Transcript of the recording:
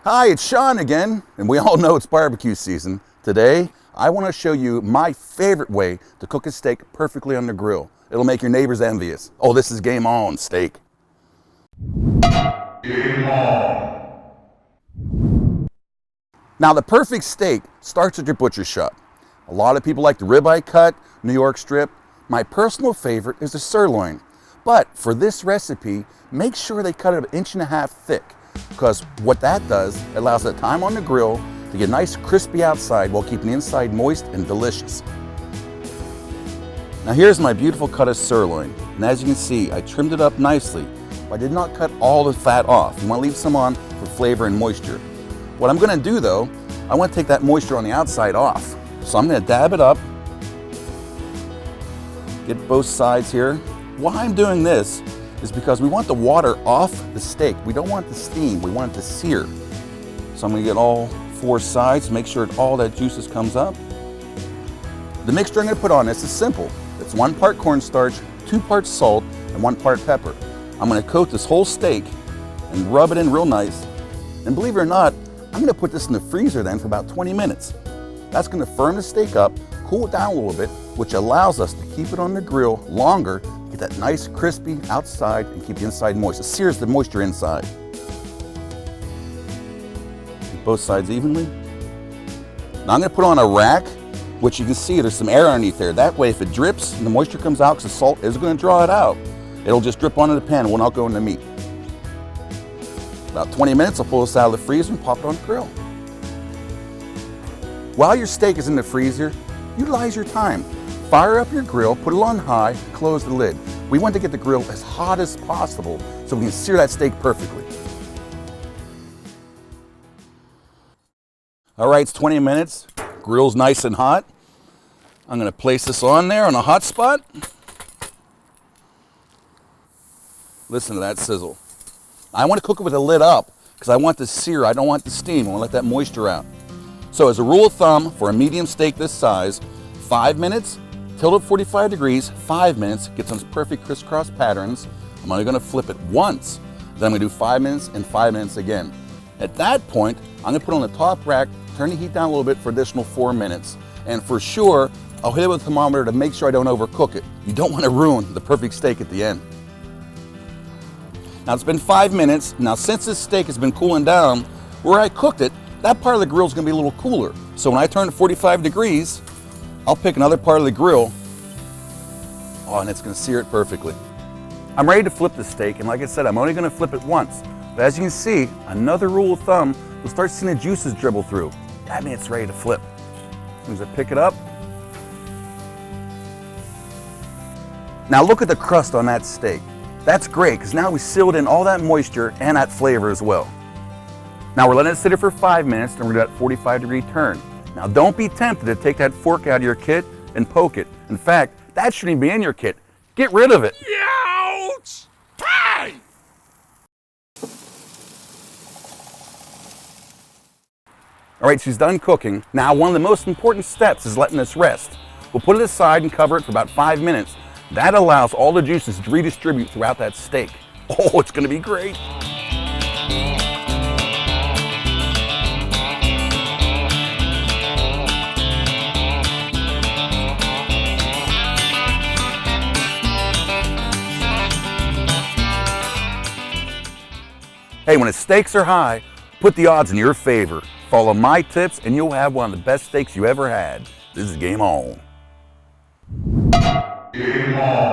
Hi, it's Shawn again, and we all know it's barbecue season. Today, I want to show you my favorite way to cook a steak perfectly on the grill. It'll make your neighbors envious. Oh, this is game on, steak. Game on. Now, the perfect steak starts at your butcher shop. A lot of people like the ribeye cut, New York strip. My personal favorite is the sirloin. But for this recipe, make sure they cut it 1.5 inches thick, because what that does, it allows the time on the grill to get nice crispy outside while keeping the inside moist and delicious. Now here's my beautiful cut of sirloin, and as you can see, I trimmed it up nicely. I did not cut all the fat off. You want to leave some on for flavor and moisture. What I'm going to do though, I want to take that moisture on the outside off. So I'm going to dab it up, get both sides here. Why I'm doing this is because we want the water off the steak. We don't want the steam, we want it to sear. So I'm going to get all 4 sides, make sure all that juices comes up. The mixture I'm going to put on this is simple. It's 1 part cornstarch, 2 parts salt, and 1 part pepper. I'm going to coat this whole steak and rub it in real nice. And believe it or not, I'm going to put this in the freezer then for about 20 minutes. That's going to firm the steak up, cool it down a little bit, which allows us to keep it on the grill longer, get that nice crispy outside and keep the inside moist. It sears the moisture inside. Get both sides evenly. Now I'm going to put on a rack, which you can see there's some air underneath there. That way if it drips and the moisture comes out, because the salt is going to draw it out, it'll just drip onto the pan and will not go in the meat. About 20 minutes, I'll pull this out of the freezer and pop it on the grill. While your steak is in the freezer, utilize your time. Fire up your grill, put it on high, close the lid. We want to get the grill as hot as possible so we can sear that steak perfectly. All right, it's 20 minutes. Grill's nice and hot. I'm going to place this on there on a hot spot. Listen to that sizzle. I want to cook it with the lid up because I want the sear. I don't want the steam. I want to let that moisture out. So as a rule of thumb, for a medium steak this size, 5 minutes, tilt it 45 degrees, 5 minutes, get some perfect crisscross patterns. I'm only going to flip it once. Then I'm going to do 5 minutes and 5 minutes again. At that point, I'm going to put it on the top rack, turn the heat down a little bit for additional 4 minutes. And for sure, I'll hit it with a thermometer to make sure I don't overcook it. You don't want to ruin the perfect steak at the end. Now it's been 5 minutes. Now since this steak has been cooling down, where I cooked it, that part of the grill is going to be a little cooler. So when I turn it 45 degrees, I'll pick another part of the grill. Oh, and it's going to sear it perfectly. I'm ready to flip the steak, and like I said, I'm only going to flip it once. But as you can see, another rule of thumb, we'll start seeing the juices dribble through. That means it's ready to flip. As soon as I pick it up. Now look at the crust on that steak. That's great, because now we sealed in all that moisture and that flavor as well. Now we're letting it sit here for 5 minutes, and we're going to do that 45-degree turn. Now don't be tempted to take that fork out of your kit and poke it. In fact, that shouldn't even be in your kit. Get rid of it. Ouch! Hey! All right, she's done cooking. Now one of the most important steps is letting this rest. We'll put it aside and cover it for about 5 minutes. That allows all the juices to redistribute throughout that steak. Oh, it's going to be great. Hey, when the stakes are high, put the odds in your favor. Follow my tips and you'll have one of the best steaks you ever had. This is game on. Game on.